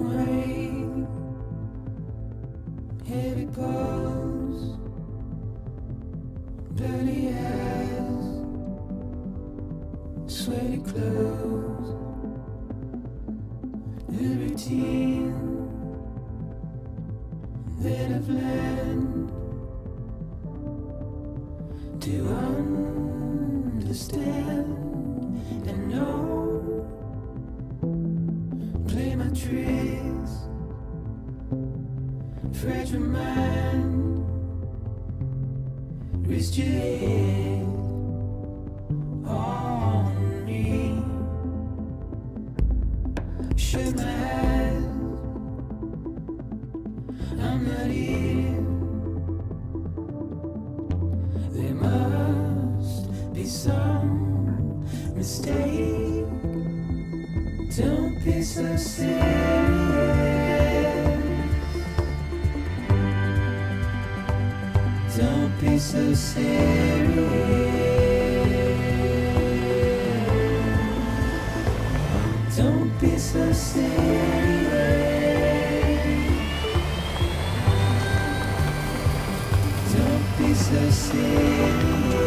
Wait, here it goes. Dirty eyes, sweaty clothes, the routine that I've learned to understand and know. Play my tricks, fragile mind, risk your head on me. Shut my eyes, I'm not here. There must be some mistake. Don't be so serious. Don't be so serious. Don't be so serious. Don't be so serious.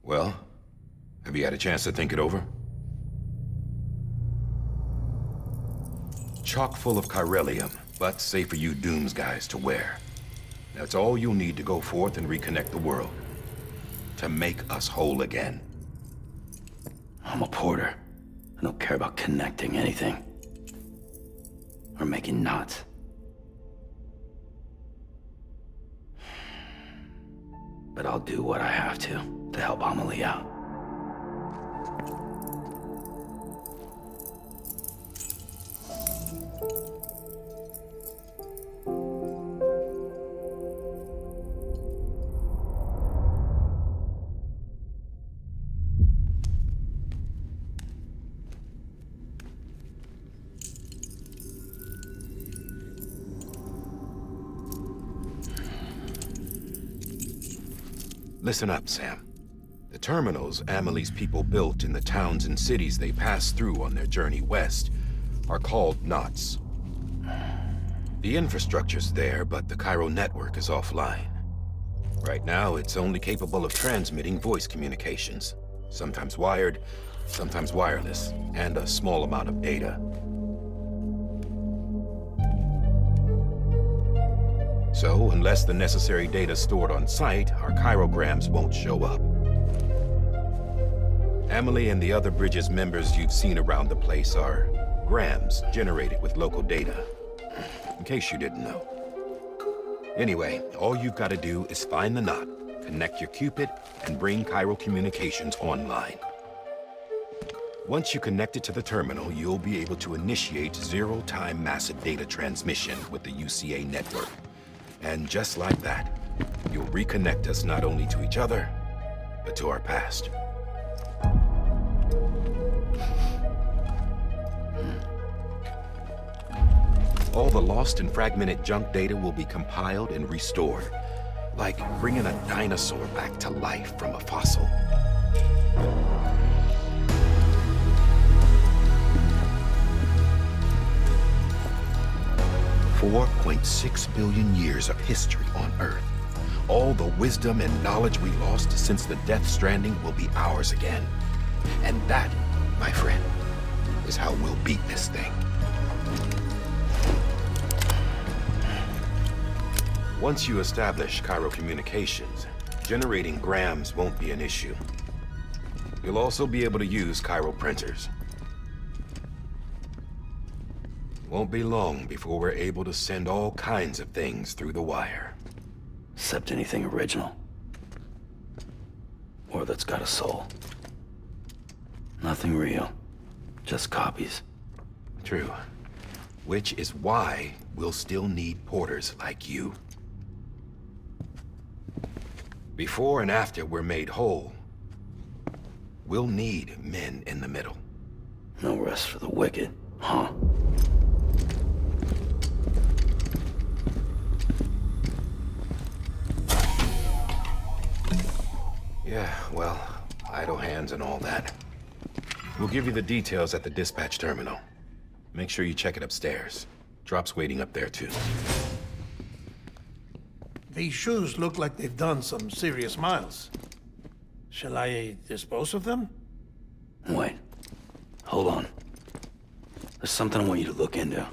Well, have you had a chance to think it over? Chock full of chiralium, but safe for you Dooms guys to wear. That's all you'll need to go forth and reconnect the world. To make us whole again. I'm a porter. I don't care about connecting anything. Or making knots. But I'll do what I have to help Amelie out. Listen up, Sam. The terminals Amelie's people built in the towns and cities they passed through on their journey west are called knots. The infrastructure's there, but the Cairo network is offline. Right now, it's only capable of transmitting voice communications. Sometimes wired, sometimes wireless, and a small amount of data. So, unless the necessary data stored on site, our chirograms won't show up. Amelie and the other Bridges members you've seen around the place are grams generated with local data. In case you didn't know. Anyway, all you've got to do is find the knot, connect your Cupid, and bring Cairo communications online. Once you connect it to the terminal, you'll be able to initiate zero-time massive data transmission with the UCA network. And just like that, you'll reconnect us not only to each other, but to our past. All the lost and fragmented junk data will be compiled and restored, like bringing a dinosaur back to life from a fossil. 4.6 billion years of history on Earth, All the wisdom and knowledge we lost since the death Stranding will be ours again. And that, my friend, is how we'll beat this thing. Once you establish Cairo communications, generating grams won't be an issue. You'll also be able to use Cairo printers. Won't be long before we're able to send all kinds of things through the wire. Except anything original. Or that's got a soul. Nothing real. Just copies. True. Which is why we'll still need porters like you. Before and after we're made whole, we'll need men in the middle. No rest for the wicked, huh? Yeah, well, idle hands and all that. We'll give you the details at the dispatch terminal. Make sure you check it upstairs. Drop's waiting up there, too. These shoes look like they've done some serious miles. Shall I dispose of them? Wait. Hold on. There's something I want you to look into.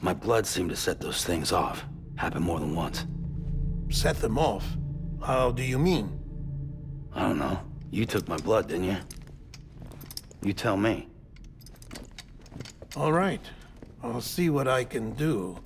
My blood seemed to set those things off. Happened more than once. Set them off? How do you mean? I don't know. You took my blood, didn't you? You tell me. All right. I'll see what I can do.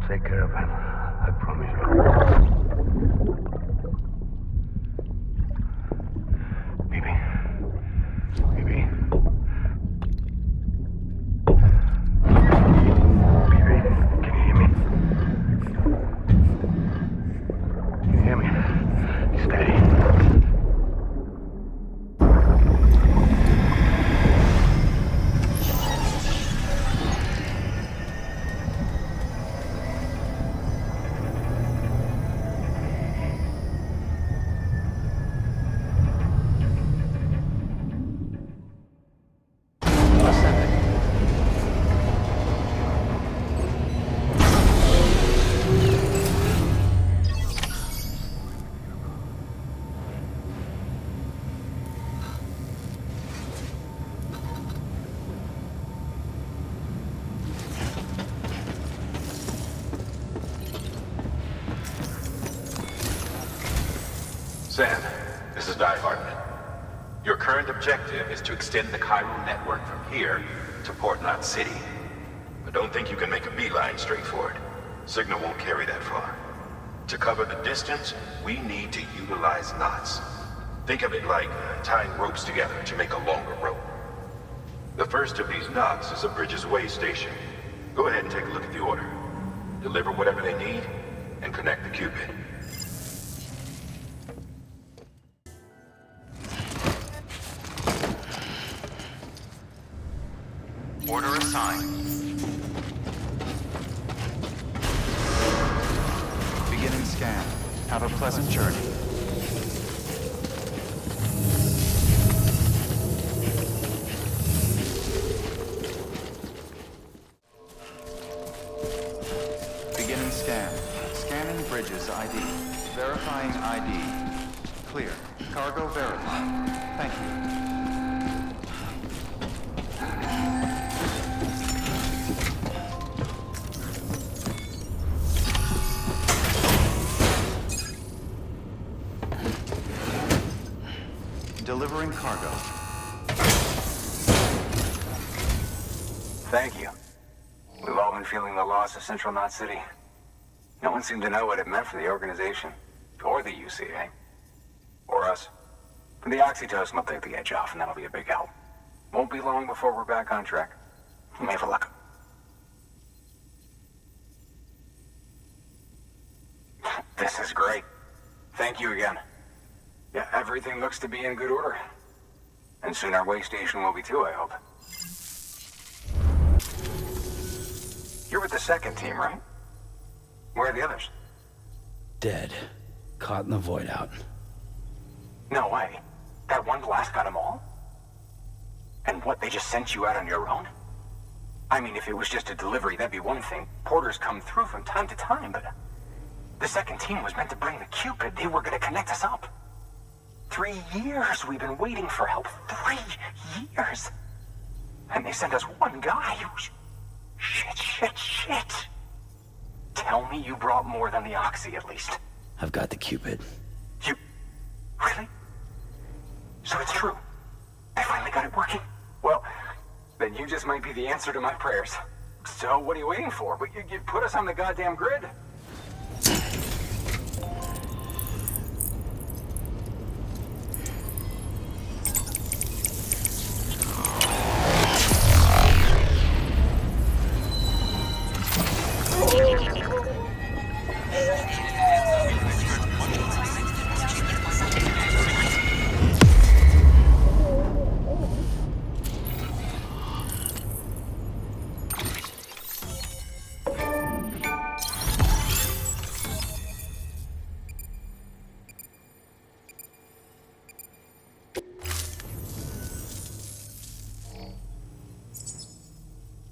Take care of him. I promise you. Baby. Baby. Baby, can you hear me? Can you hear me? Steady. Sam, this is Die Hartman. Your current objective is to extend the Cairo network from here to Port Knot City. But don't think you can make a beeline straight for it. Signal won't carry that far. To cover the distance, we need to utilize knots. Think of it like tying ropes together to make a longer rope. The first of these knots is a Bridges Way station. Go ahead and take a look at the order. Deliver whatever they need, and connect the Cupid. Order assigned. Beginning scan. Have a pleasant journey. Beginning scan. Scanning Bridges ID. Verifying ID. Clear. Cargo verified. Thank you. Delivering cargo. Thank you. We've all been feeling the loss of Central Knot City. No one seemed to know what it meant for the organization, or the UCA, or us. The oxytocin will take the edge off, and that'll be a big help. Won't be long before we're back on track. You may have a look. This is great. Thank you again. Yeah, everything looks to be in good order. And soon our way station will be too, I hope. You're with the second team, right? Where are the others? Dead. Caught in the void out. No way. That one blast got them all? And what, they just sent you out on your own? I mean, if it was just a delivery, that'd be one thing. Porters come through from time to time, but... The second team was meant to bring the Cupid. They were gonna connect us up. 3 years we've been waiting for help. 3 years! And they sent us one guy who's... Shit. Tell me you brought more than the Oxy, at least. I've got the Cupid. You... Really? So it's true. I finally got it working. Well, then you just might be the answer to my prayers. So what are you waiting for? But you put us on the goddamn grid.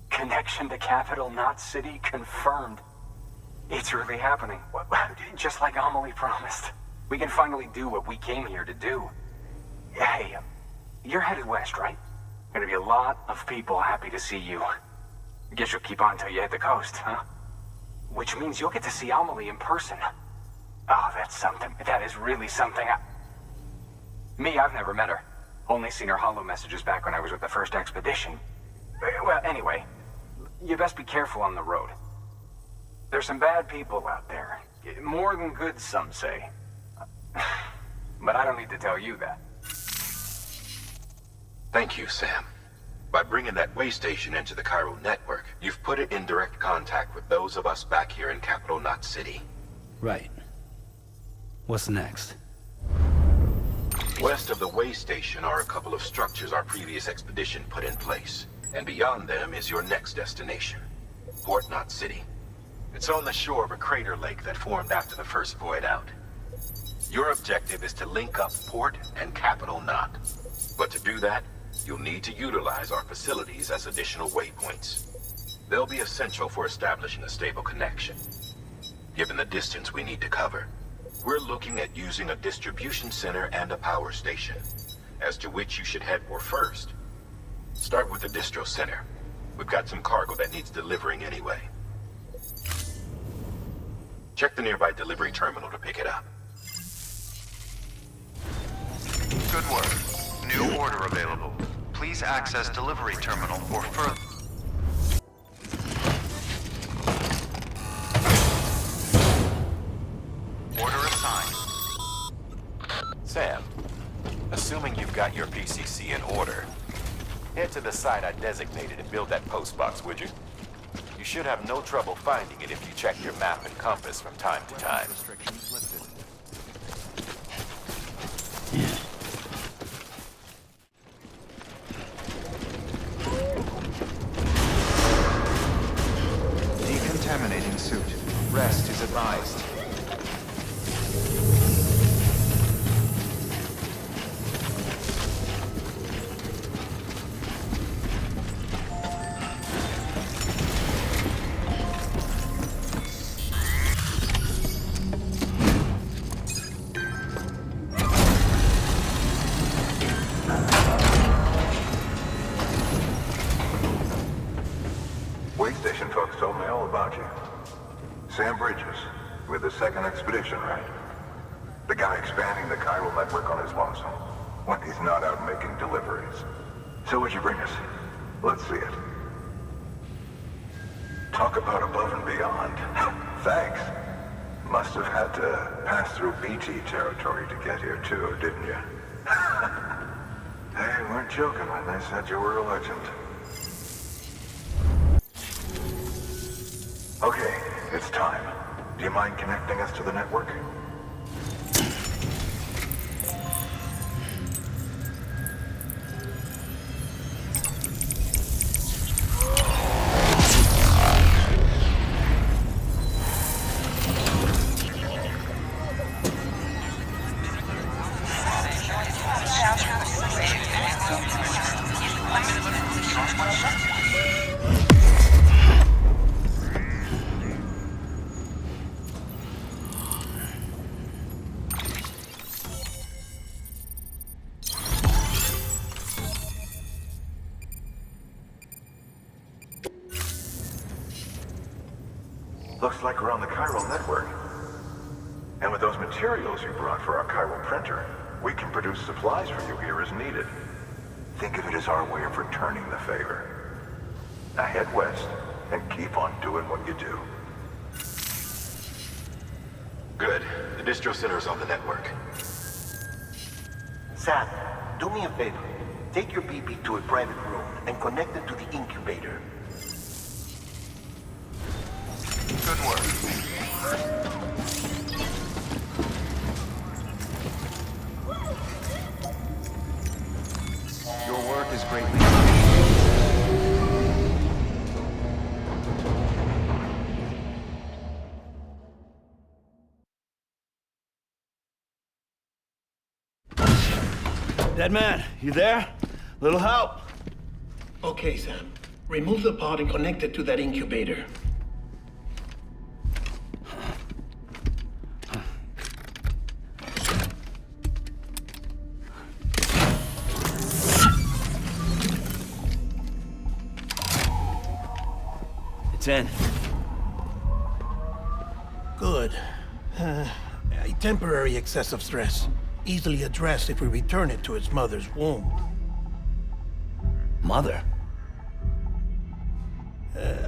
Connection to capital, not city, confirmed. It's really happening. Just like Amelie promised. We can finally do what we came here to do. Hey, you're headed west, right? Gonna be a lot of people happy to see you. Guess you'll keep on till you hit the coast, huh? Which means you'll get to see Amelie in person. Oh, that's something. That is really something. Me, I've never met her. Only seen her holo messages back when I was with the first expedition. Well, anyway, you best be careful on the road. There's some bad people out there. More than good, some say. But I don't need to tell you that. Thank you, Sam. By bringing that way station into the Cairo network, you've put it in direct contact with those of us back here in Capital Knot City. Right. What's next? West of the way station are a couple of structures our previous expedition put in place. And beyond them is your next destination, Port Knot City. It's on the shore of a crater lake that formed after the first void out. Your objective is to link up Port and Capital Knot. But to do that, you'll need to utilize our facilities as additional waypoints. They'll be essential for establishing a stable connection. Given the distance we need to cover, we're looking at using a distribution center and a power station, as to which you should head for first. Start with the distro center. We've got some cargo that needs delivering anyway. Check the nearby delivery terminal to pick it up. Good work. New order available. Please access delivery terminal for further... Order assigned. Sam, assuming you've got your PCC in order, head to the site I designated and build that post box, would you? You should have no trouble finding it if you check your map and compass from time to time. Decontaminating suit. Rest is advised. Way station folks told me all about you. Sam Bridges, with the second expedition, right? The guy expanding the chiral network on his lonesome, when he's not out making deliveries. So what'd you bring us? Let's see it. Talk about above and beyond. Thanks. Must have had to pass through BT territory to get here too, didn't you? They weren't joking when they said you were a legend. Okay, it's time. Do you mind connecting us to the network? Looks like we're on the chiral network. And with those materials you brought for our chiral printer, we can produce supplies for you here as needed. Think of it as our way of returning the favor. Now head west and keep on doing what you do. Good. The distro center's on the network. Sam, do me a favor. Take your BB to a private room and connect it to the incubator. Good work. Your work is greatly Dead man, you there? Little help? Okay, Sam. Remove the pod and connect it to that incubator. It's in. Good. A temporary excessive stress. Easily addressed if we return it to its mother's womb. Mother?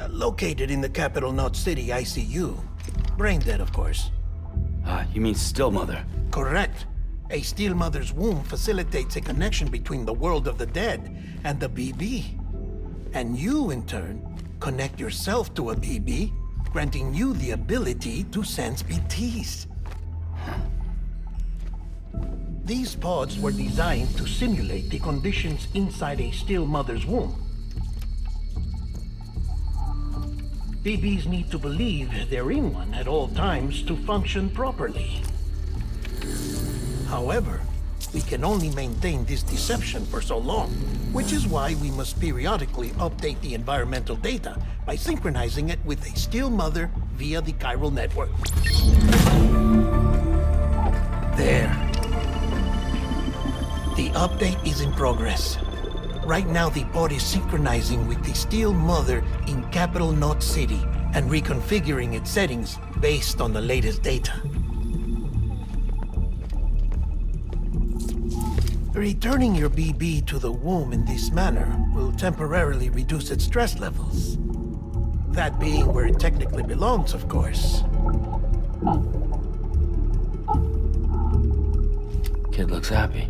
Located in the capital Knot City ICU. Brain dead, of course. You mean still mother? Correct. A still mother's womb facilitates a connection between the world of the dead and the BB. And you, in turn, connect yourself to a BB, granting you the ability to sense BTs. These pods were designed to simulate the conditions inside a still mother's womb. BBs need to believe they're in one at all times to function properly. However, we can only maintain this deception for so long, which is why we must periodically update the environmental data by synchronizing it with a still mother via the chiral network. There. The update is in progress. Right now, the pod is synchronizing with the still mother in capital Knot City and reconfiguring its settings based on the latest data. Returning your BB to the womb in this manner will temporarily reduce its stress levels. That being where it technically belongs, of course. Kid looks happy.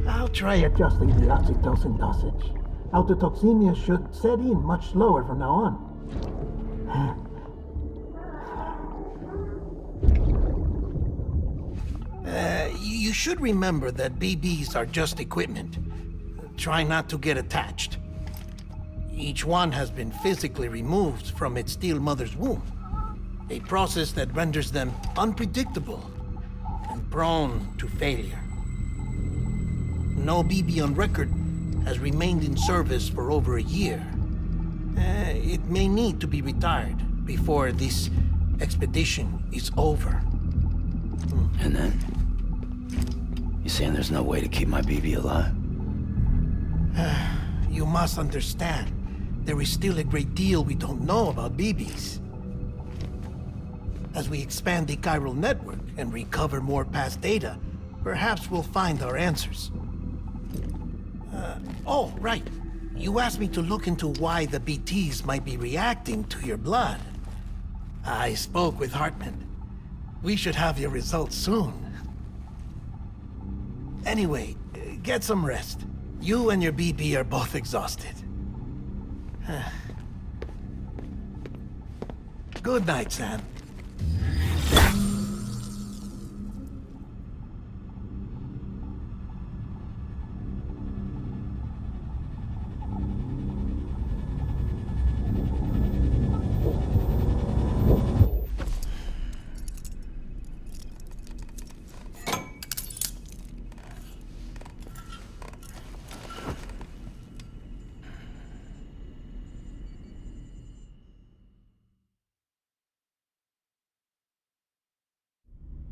I'll try adjusting the oxytocin dosage. Autotoxemia should set in much slower from now on. You should remember that BBs are just equipment. Try not to get attached. Each one has been physically removed from its still mother's womb. A process that renders them unpredictable and prone to failure. No BB on record has remained in service for over a year. It may need to be retired before this expedition is over. And then? You saying there's no way to keep my BB alive? You must understand, there is still a great deal we don't know about BBs. As we expand the chiral network and recover more past data, perhaps we'll find our answers. Oh, right. You asked me to look into why the BTs might be reacting to your blood. I spoke with Hartman. We should have your results soon. Anyway, get some rest. You and your BB are both exhausted. Good night, Sam.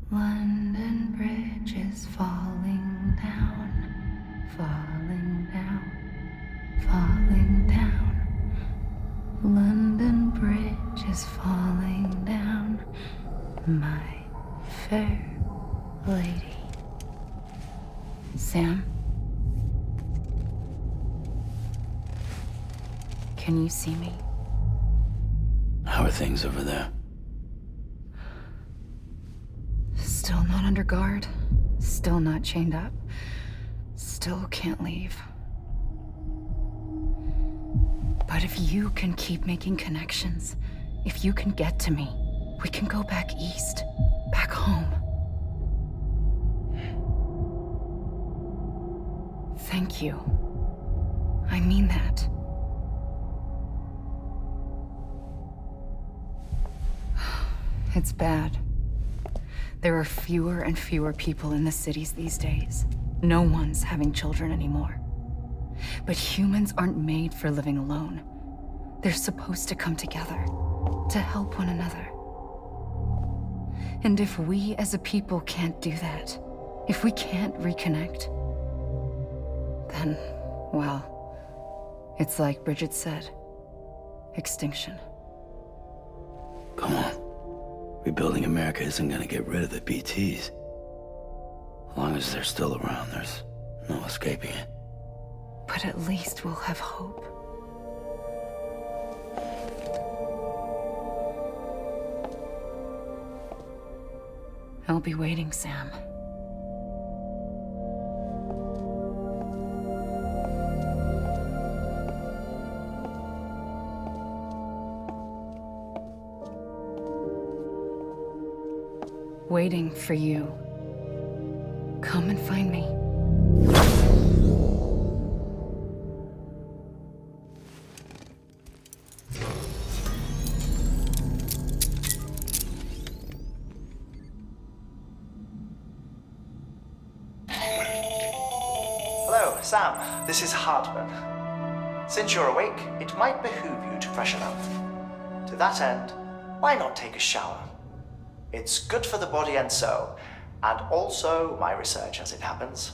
London Bridge is falling down, falling down, falling down. London Bridge is falling down, my fair lady. Sam? Can you see me? How are things over there? Still not under guard, still not chained up, still can't leave. But if you can keep making connections, if you can get to me, we can go back east, back home. Thank you. I mean that. It's bad. There are fewer and fewer people in the cities these days. No one's having children anymore. But humans aren't made for living alone. They're supposed to come together, to help one another. And if we as a people can't do that, if we can't reconnect, then, well, it's like Bridget said, extinction. Come on. Rebuilding America isn't gonna get rid of the BTs. As long as they're still around, there's no escaping it. But at least we'll have hope. I'll be waiting, Sam. Waiting for you. Come and find me. Hello, Sam. This is Hartman. Since you're awake, it might behoove you to freshen up. To that end, why not take a shower? It's good for the body and soul, and also my research as it happens.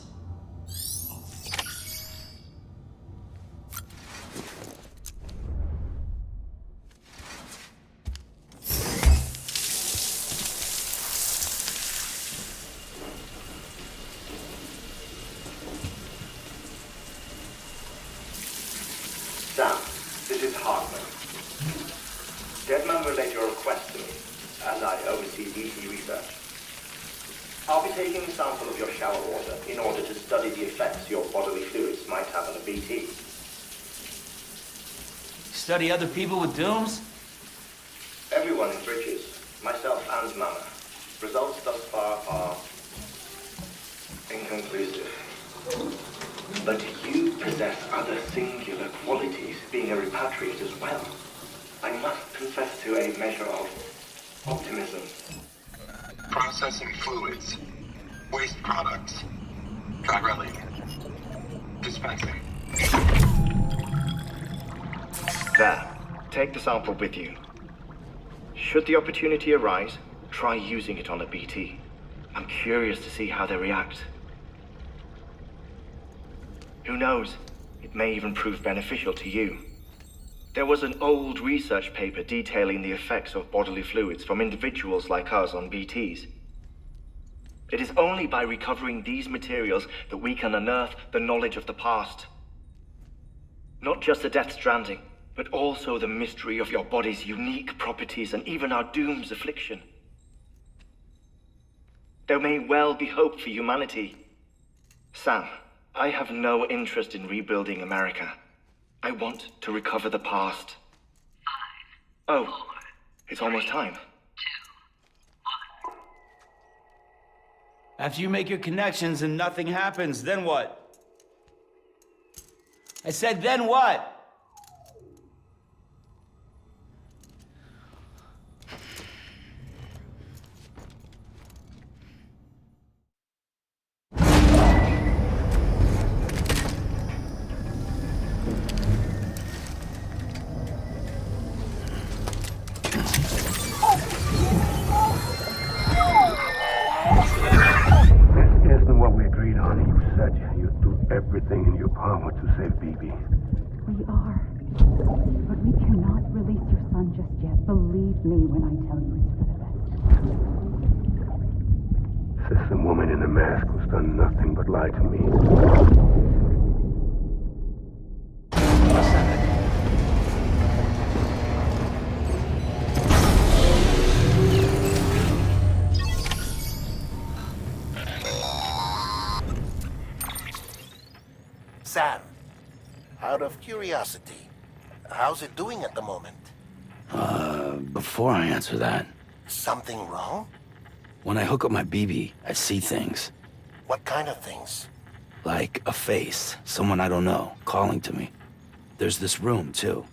Sam, this is Hartman. Deadman relayed your request to me, and I oversee BT research. I'll be taking a sample of your shower water in order to study the effects your bodily fluids might have on a BT. Study other people with dooms? Everyone in Bridges, myself and Mama. Results thus far are inconclusive. But you possess other singular qualities, being a repatriate as well. I must confess to a measure of optimism. Processing fluids. Waste products. Chirelli. Dispensing. There. Take the sample with you. Should the opportunity arise, try using it on a BT. I'm curious to see how they react. Who knows? It may even prove beneficial to you. There was an old research paper detailing the effects of bodily fluids from individuals like us on BTs. It is only by recovering these materials that we can unearth the knowledge of the past. Not just the Death Stranding, but also the mystery of your body's unique properties and even our doom's affliction. There may well be hope for humanity. Sam, I have no interest in rebuilding America. I want to recover the past. 5, oh, 4, it's almost time. 2, 1. After you make your connections and nothing happens, then what? I said, then what? Everything in your power to save BB. We are. But we cannot release your son just yet. Believe me when I tell you it's for the best. System woman in a mask who's done nothing but lie to me. Sam, out of curiosity, how's it doing at the moment? Before I answer that, Something wrong? when I hook up my BB, I see things. What kind of things? Like a face, someone I don't know, calling to me. There's this room, too,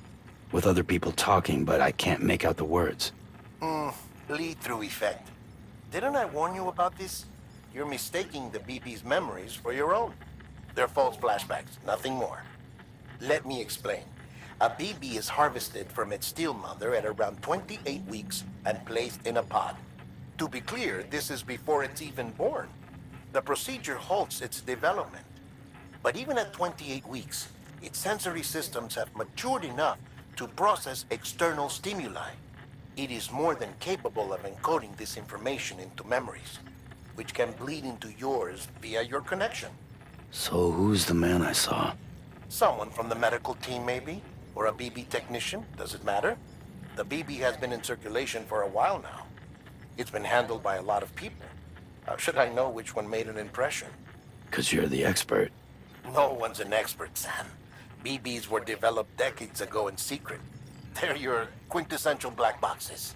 with other people talking, but I can't make out the words. Lead-through effect. Didn't I warn you about this? You're mistaking the BB's memories for your own. They're false flashbacks, nothing more. Let me explain. A BB is harvested from its steel mother at around 28 weeks and placed in a pod. To be clear, this is before it's even born. The procedure halts its development. But even at 28 weeks, its sensory systems have matured enough to process external stimuli. It is more than capable of encoding this information into memories, which can bleed into yours via your connection. So who's the man I saw? Someone from the medical team, maybe? Or a BB technician? Does it matter? The BB has been in circulation for a while now. It's been handled by a lot of people. How should I know which one made an impression? 'Cause you're the expert. No one's an expert, Sam. BBs were developed decades ago in secret. They're your quintessential black boxes.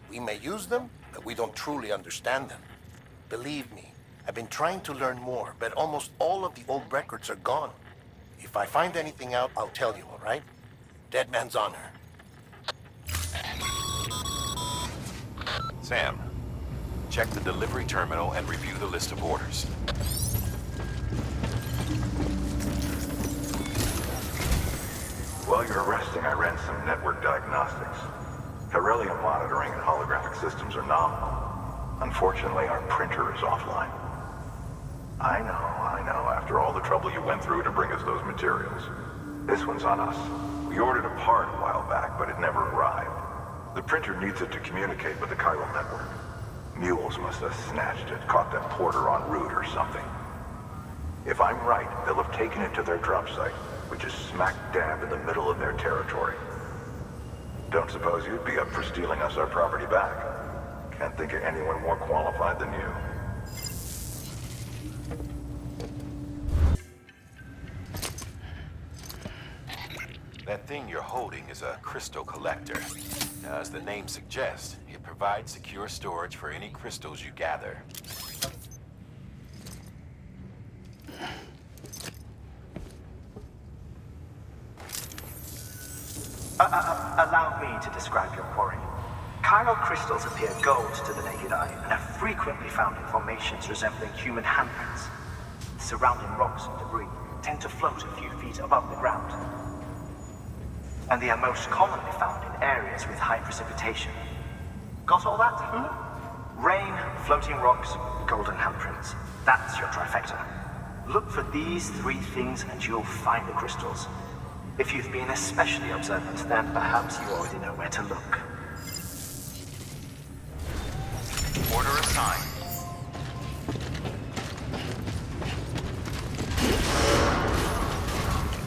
We may use them, but we don't truly understand them. Believe me, I've been trying to learn more, but almost all of the old records are gone. If I find anything out, I'll tell you, all right? Dead man's honor. Sam, check the delivery terminal and review the list of orders. While you're resting, I ran some network diagnostics. Beryllium monitoring and holographic systems are nominal. Unfortunately, our printer is offline. I know. After all the trouble you went through to bring us those materials. This one's on us. We ordered a part a while back, but it never arrived. The printer needs it to communicate with the chiral network. Mules must have snatched it, caught that porter en route or something. If I'm right, they'll have taken it to their drop site, which is smack dab in the middle of their territory. Don't suppose you'd be up for stealing us our property back? Can't think of anyone more qualified than you. That thing you're holding is a crystal collector. Now, as the name suggests, it provides secure storage for any crystals you gather. Allow me to describe your quarry. Chiral crystals appear gold to the naked eye and are frequently found in formations resembling human handprints. Surrounding rocks and debris tend to float a few feet above the ground. And they are most commonly found in areas with high precipitation. Got all that? Rain, floating rocks, golden handprints. That's your trifecta. Look for these three things and you'll find the crystals. If you've been especially observant, then perhaps you already know where to look. Order assigned.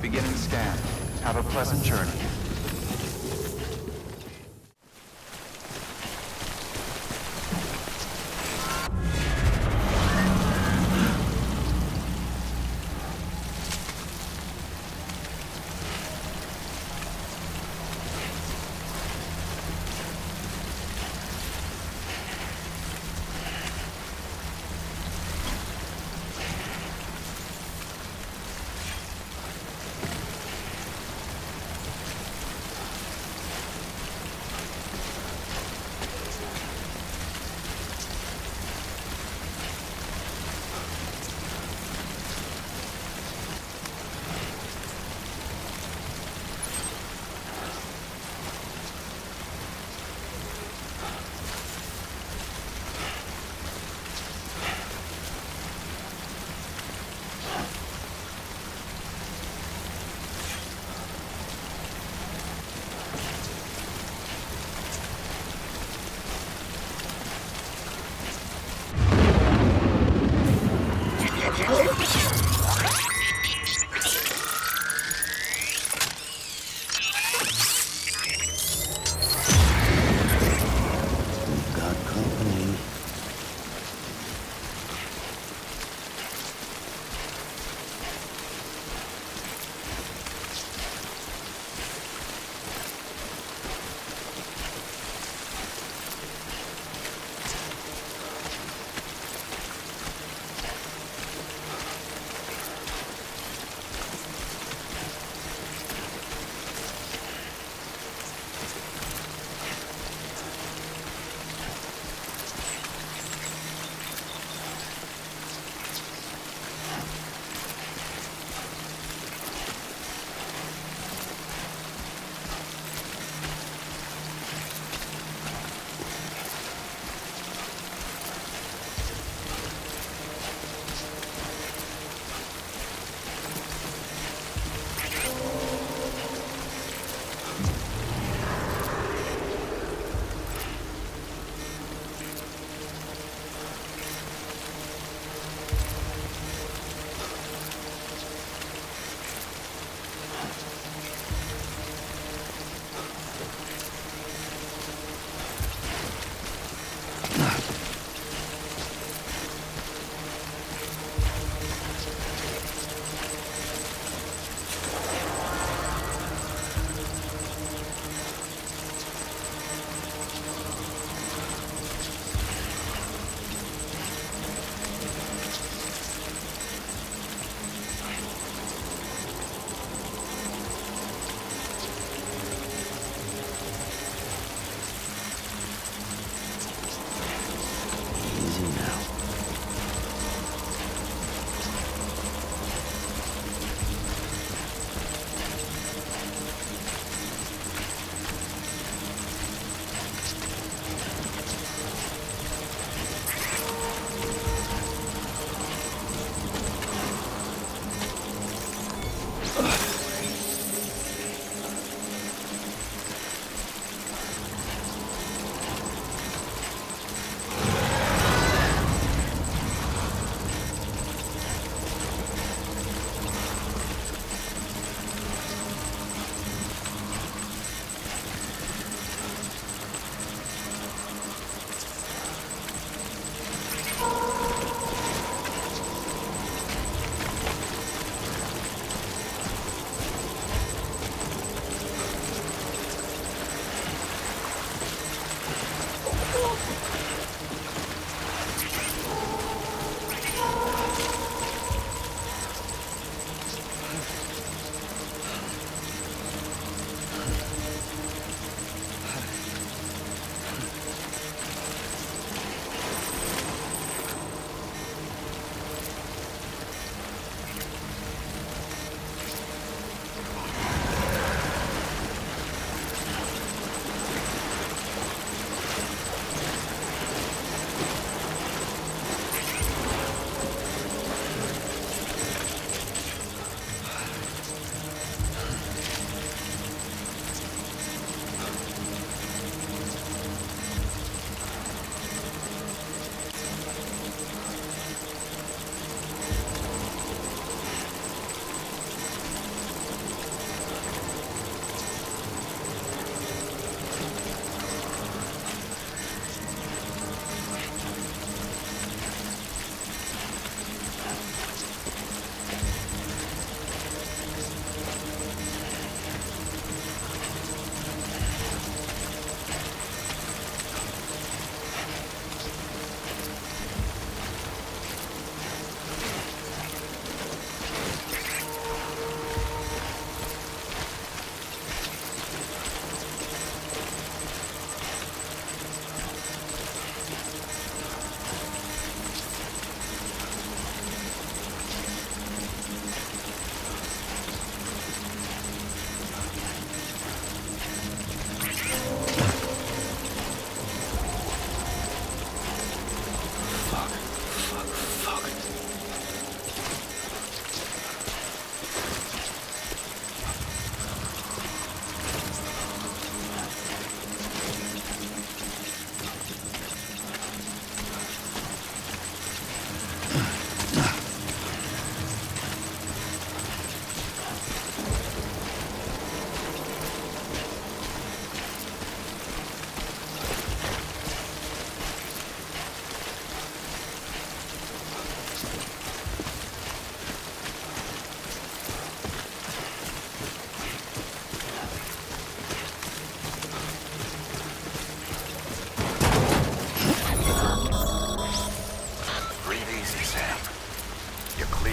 Beginning scan. Have a pleasant journey.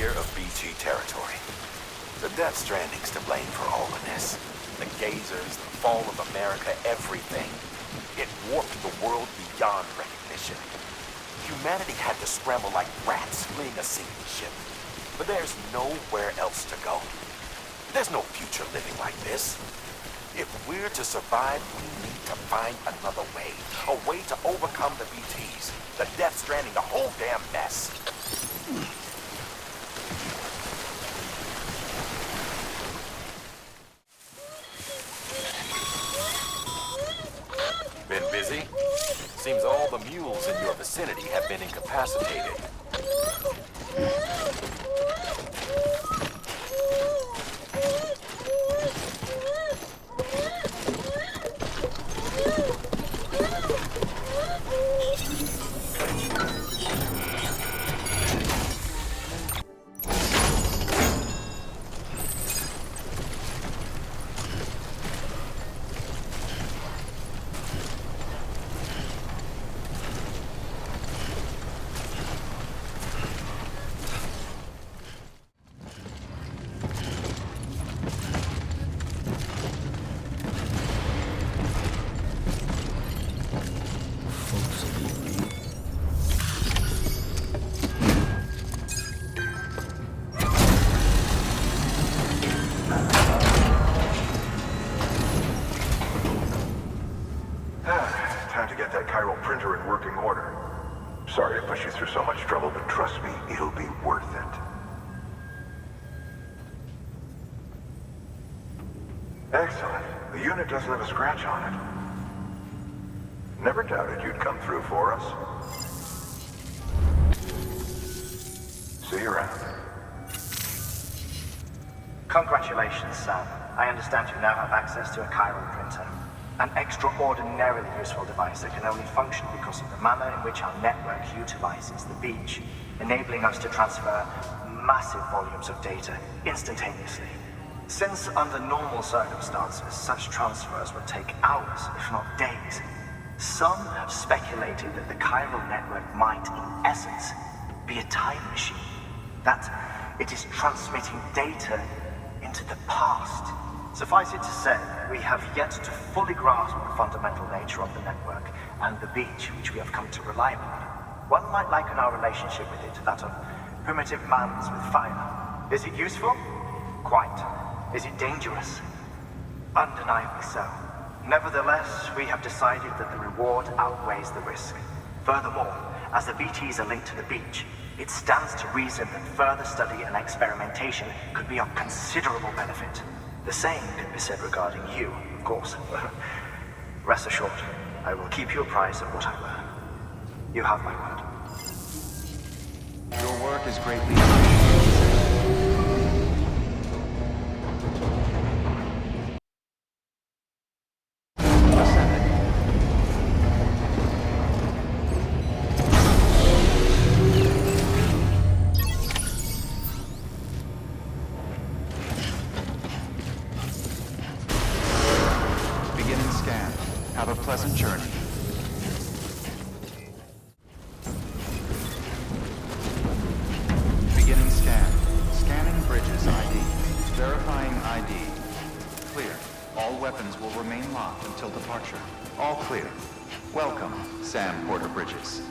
clear of BT territory. The Death Stranding's to blame for all of this. The gazers, the fall of America, everything. It warped the world beyond recognition. Humanity had to scramble like rats fleeing a sinking ship. But there's nowhere else to go. There's no future living like this. If we're to survive, we need to find another way. A way to overcome the BTs, the Death Stranding, the whole damn mess. Been busy? Seems all the mules in your vicinity have been incapacitated. Time to get that chiral printer in working order. Sorry to push you through so much trouble, but trust me, it'll be worth it. Excellent. The unit doesn't have a scratch on it. Never doubted you'd come through for us. See you around. Congratulations, Sam. I understand you now have access to a chiral printer. An extraordinarily useful device that can only function because of the manner in which our network utilizes the beach, enabling us to transfer massive volumes of data instantaneously. Since under normal circumstances, such transfers would take hours, if not days, some have speculated that the chiral network might, in essence, be a time machine. That it is transmitting data into the past. Suffice it to say, we have yet to fully grasp the fundamental nature of the network and the beach which we have come to rely upon. One might liken our relationship with it to that of primitive mans with fire. Is it useful? Quite. Is it dangerous? Undeniably so. Nevertheless, we have decided that the reward outweighs the risk. Furthermore, as the BTs are linked to the beach, it stands to reason that further study and experimentation could be of considerable benefit. The same can be said regarding you, of course. Rest assured, I will keep you apprised of what I learn. You have my word. Your work is greatly appreciated. Have a pleasant journey. Beginning scan. Scanning bridges ID. Verifying ID. Clear. All weapons will remain locked until departure. All clear. Welcome, Sam Porter Bridges.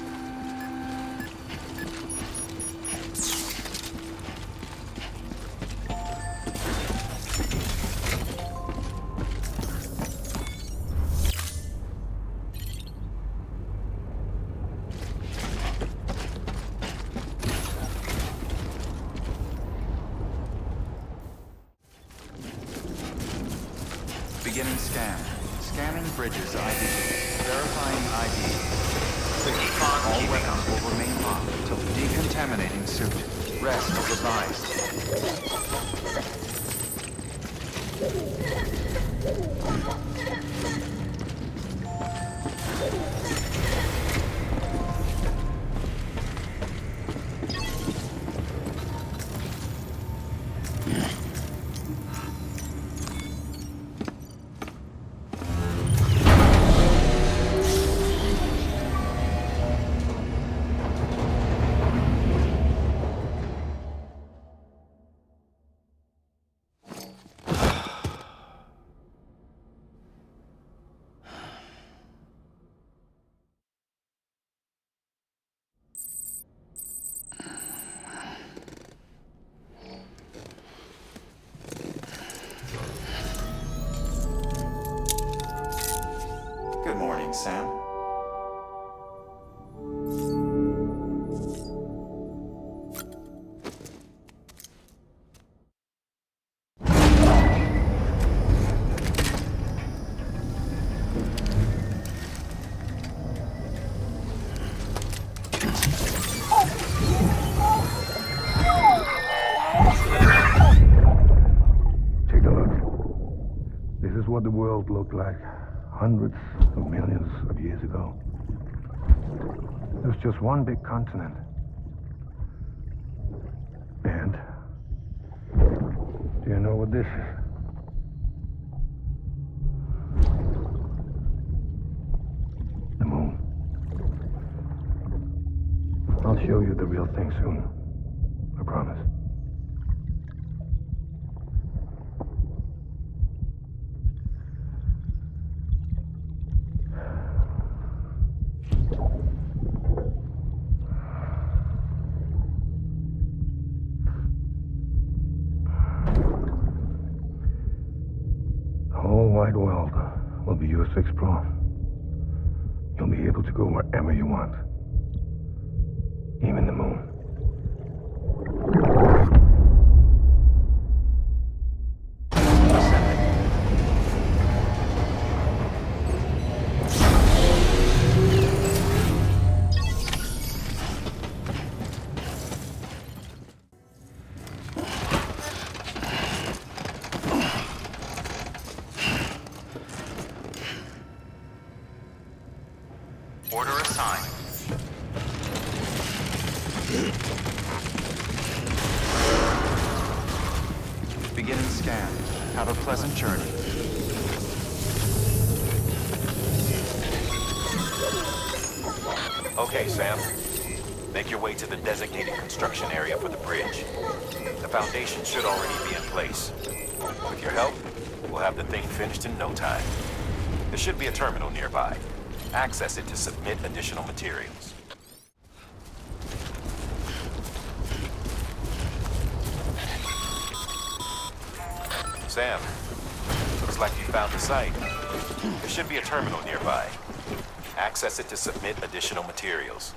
Beginning scan. Scanning bridges ID. Verifying ID. All weapons will remain locked until decontaminating suit. Rest is advised. doing, Sam? Take a look. This is what the world looked like hundreds of millions of years ago. There's just one big continent. And do you know what this is? The moon. I'll show you the real thing soon. I promise. The whole wide world will be yours to explore. You'll be able to go wherever you want. Even the moon. Order assigned. Beginning scan. Have a pleasant journey. Okay, Sam. Make your way to the designated construction area for the bridge. The foundation should already be in place. With your help, we'll have the thing finished in no time. There should be a terminal nearby. Access it to submit additional materials. Sam, looks like you found the site. There should be a terminal nearby. Access it to submit additional materials.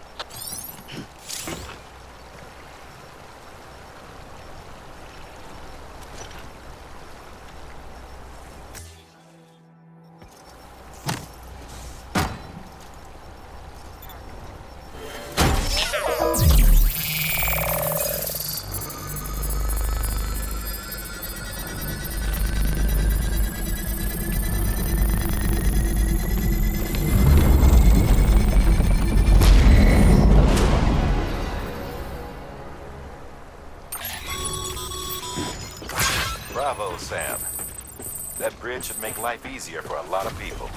Bravo, Sam. That bridge should make life easier for a lot of people.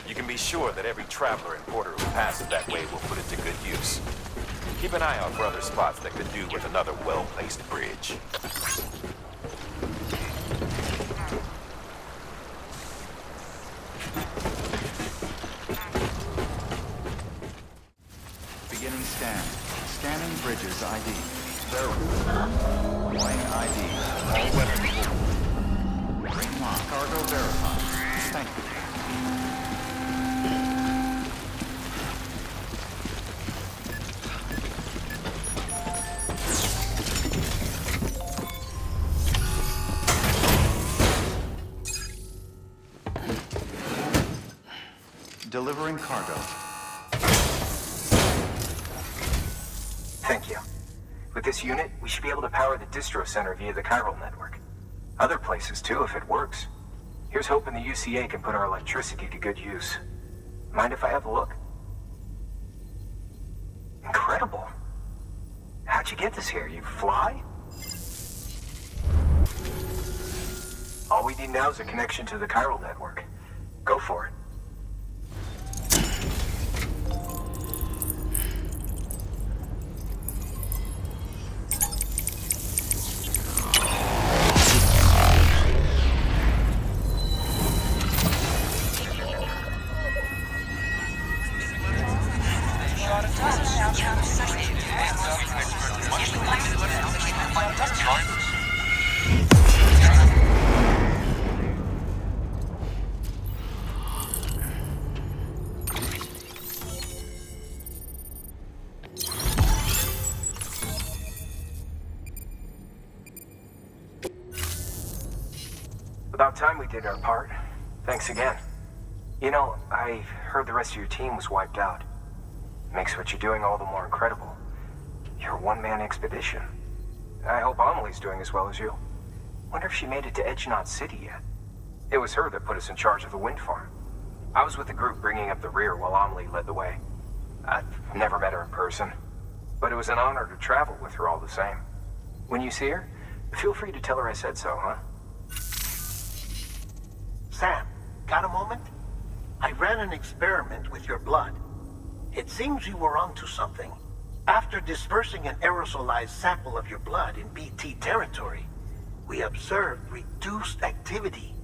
You can be sure that every traveler and porter who passes that way will put it to good use. Keep an eye out for other spots that could do with another well-placed bridge. Beginning scan. Scanning bridges ID. Verify. Line ID. All weapons full. Ring lock. Cargo verified. Thank you. Delivering cargo. Thank you. With this unit, we should be able to power the distro center via the chiral network. Other places too, if it works. Here's hoping the UCA can put our electricity to good use. Mind if I have a look? Incredible. How'd you get this here? You fly? All we need now is a connection to the chiral network. Go for it. About time we did our part. Thanks again. You know, I heard the rest of your team was wiped out. Makes what you're doing all the more incredible. You're a one-man expedition. I hope Amelie's doing as well as you. Wonder if she made it to Edge-Knot City yet. It was her that put us in charge of the wind farm. I was with the group bringing up the rear while Amelie led the way. I've never met her in person, but it was an honor to travel with her all the same. When you see her, feel free to tell her I said so, huh? Sam, got a moment? I ran an experiment with your blood. It seems you were onto something. After dispersing an aerosolized sample of your blood in BT territory, we observed reduced activity.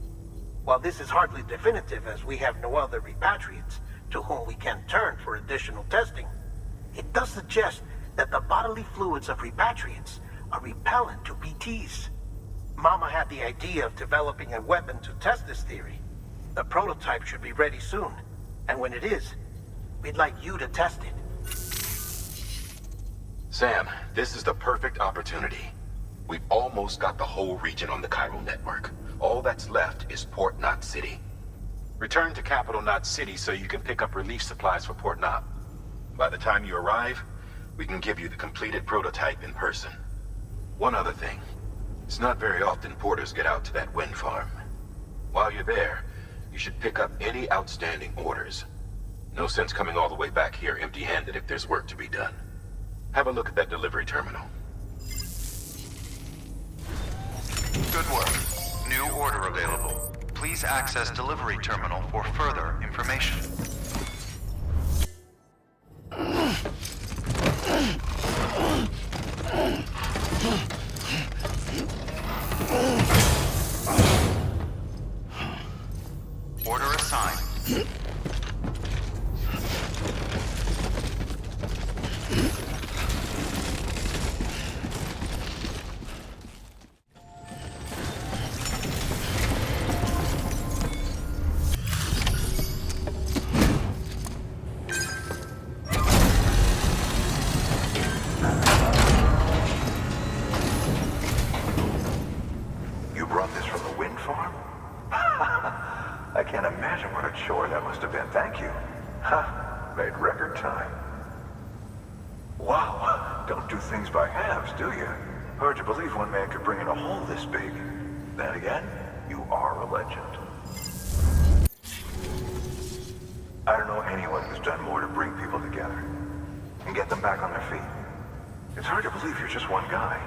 While this is hardly definitive, as we have no other repatriates to whom we can turn for additional testing, it does suggest that the bodily fluids of repatriates are repellent to BTs. Mama had the idea of developing a weapon to test this theory. The prototype should be ready soon, and when it is, we'd like you to test it. Sam, this is the perfect opportunity. We've almost got the whole region on the chiral network. All that's left is Port Knot City. Return to Capital Knot City so you can pick up relief supplies for Port Knot. By the time you arrive, we can give you the completed prototype in person. One other thing. It's not very often porters get out to that wind farm. While you're there, you should pick up any outstanding orders. No sense coming all the way back here empty-handed if there's work to be done. Have a look at that delivery terminal. Good work. New order available. Please access delivery terminal for further information. Order assigned. You brought this from the wind farm? I can't imagine what a chore that must have been. Thank you. Ha! Made record time. Wow, don't do things by halves, do you? Hard to believe one man could bring in a hole this big. Then again, you are a legend. I don't know anyone who's done more to bring people together and get them back on their feet. It's hard to believe you're just one guy.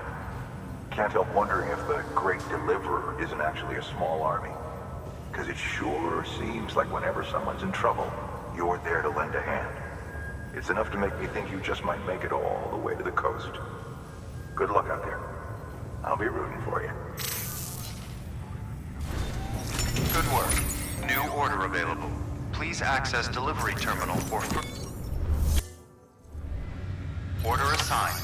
Can't help wondering if the Great Deliverer isn't actually a small army. Because it sure seems like whenever someone's in trouble, you're there to lend a hand. It's enough to make me think you just might make it all the way to the coast. Good luck out there. I'll be rooting for you. Good work. New order available. Please access delivery terminal for order assigned.